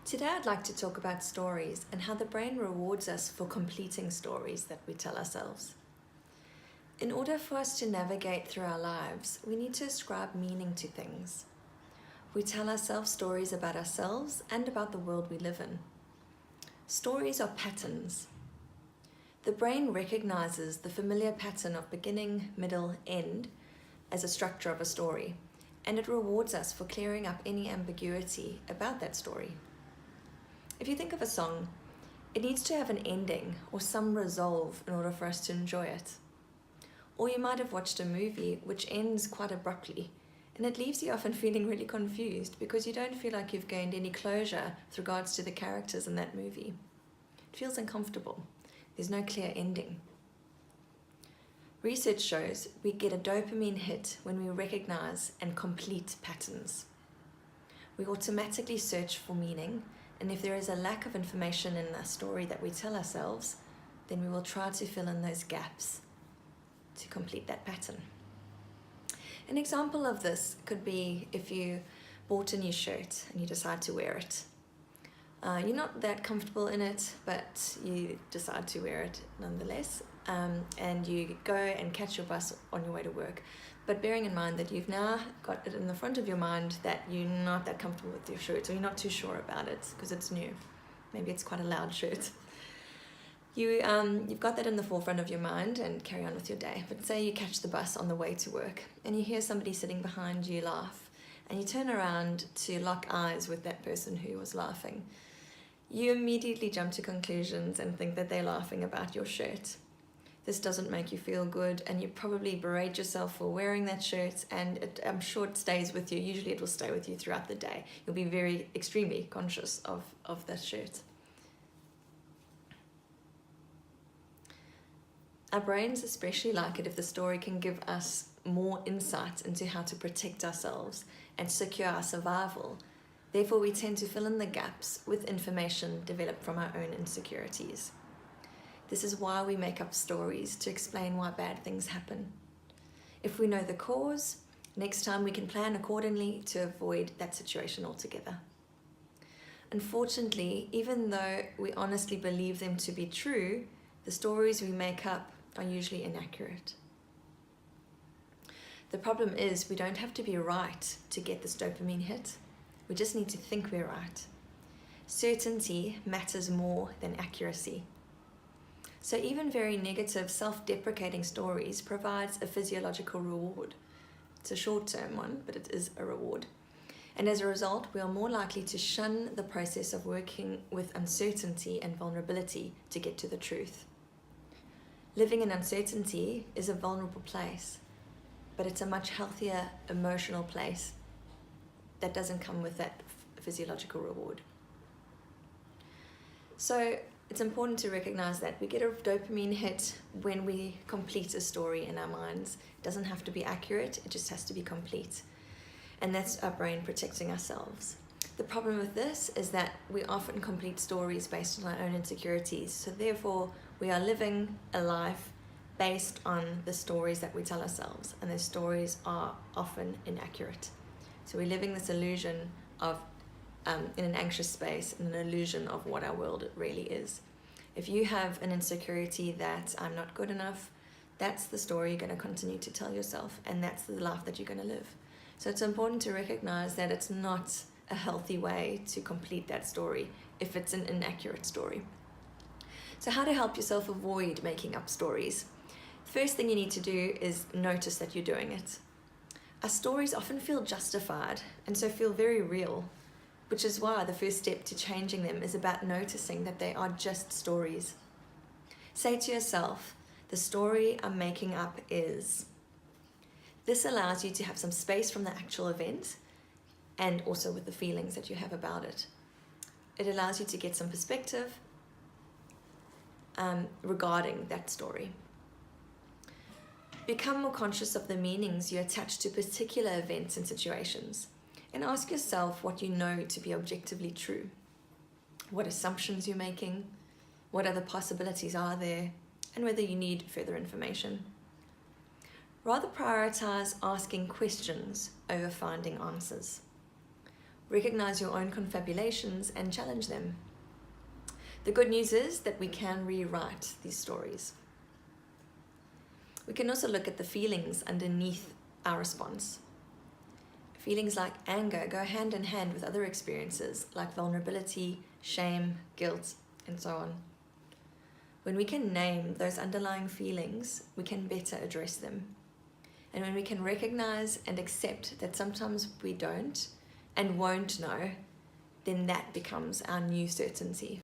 Today I'd like to talk about stories and how the brain rewards us for completing stories that we tell ourselves. In order for us to navigate through our lives, we need to ascribe meaning to things. We tell ourselves stories about ourselves and about the world we live in. Stories are patterns. The brain recognizes the familiar pattern of beginning, middle, end as a structure of a story, and it rewards us for clearing up any ambiguity about that story. If you think of a song, it needs to have an ending or some resolve in order for us to enjoy it. Or you might have watched a movie which ends quite abruptly, and it leaves you often feeling really confused because you don't feel like you've gained any closure with regards to the characters in that movie. It feels uncomfortable. There's no clear ending. Research shows we get a dopamine hit when we recognize and complete patterns. We automatically search for meaning, and if there is a lack of information in a story that we tell ourselves, then we will try to fill in those gaps to complete that pattern. An example of this could be if you bought a new shirt and you decide to wear it. You're not that comfortable in it, but you decide to wear it nonetheless, and you go and catch your bus on your way to work. But bearing in mind that you've now got it in the front of your mind that you're not that comfortable with your shirt, or you're not too sure about it because it's new. Maybe it's quite a loud shirt. You've got that in the forefront of your mind and carry on with your day. But say you catch the bus on the way to work and you hear somebody sitting behind you laugh, and you turn around to lock eyes with that person who was laughing. You immediately jump to conclusions and think that they're laughing about your shirt. This doesn't make you feel good, and you probably berate yourself for wearing that shirt, and I'm sure it stays with you. Usually it will stay with you throughout the day. You'll be extremely conscious of that shirt. Our brains especially like it if the story can give us more insight into how to protect ourselves and secure our survival. Therefore, we tend to fill in the gaps with information developed from our own insecurities. This is why we make up stories to explain why bad things happen. If we know the cause, next time we can plan accordingly to avoid that situation altogether. Unfortunately, even though we honestly believe them to be true, the stories we make up are usually inaccurate. The problem is we don't have to be right to get this dopamine hit. We just need to think we're right. Certainty matters more than accuracy. So even very negative, self-deprecating stories provides a physiological reward. It's a short-term one, but it is a reward. And as a result, we are more likely to shun the process of working with uncertainty and vulnerability to get to the truth. Living in uncertainty is a vulnerable place, but it's a much healthier emotional place that doesn't come with that physiological reward. So it's important to recognize that we get a dopamine hit when we complete a story in our minds. It doesn't have to be accurate, it just has to be complete. And that's our brain protecting ourselves. The problem with this is that we often complete stories based on our own insecurities. So therefore, we are living a life based on the stories that we tell ourselves, and those stories are often inaccurate. So we're living this illusion of in an anxious space, in an illusion of what our world really is. If you have an insecurity that I'm not good enough, that's the story you're going to continue to tell yourself, and that's the life that you're going to live. So it's important to recognize that it's not a healthy way to complete that story if it's an inaccurate story. So how to help yourself avoid making up stories? First thing you need to do is notice that you're doing it. Our stories often feel justified and so feel very real, which is why the first step to changing them is about noticing that they are just stories. Say to yourself, the story I'm making up is. This allows you to have some space from the actual event and also with the feelings that you have about it. It allows you to get some perspective regarding that story. Become more conscious of the meanings you attach to particular events and situations, and ask yourself what you know to be objectively true. What assumptions you're making, what other possibilities are there, and whether you need further information. Rather prioritize asking questions over finding answers. Recognize your own confabulations and challenge them. The good news is that we can rewrite these stories. We can also look at the feelings underneath our response. Feelings like anger go hand in hand with other experiences like vulnerability, shame, guilt, and so on. When we can name those underlying feelings, we can better address them. And when we can recognize and accept that sometimes we don't and won't know, then that becomes our new certainty.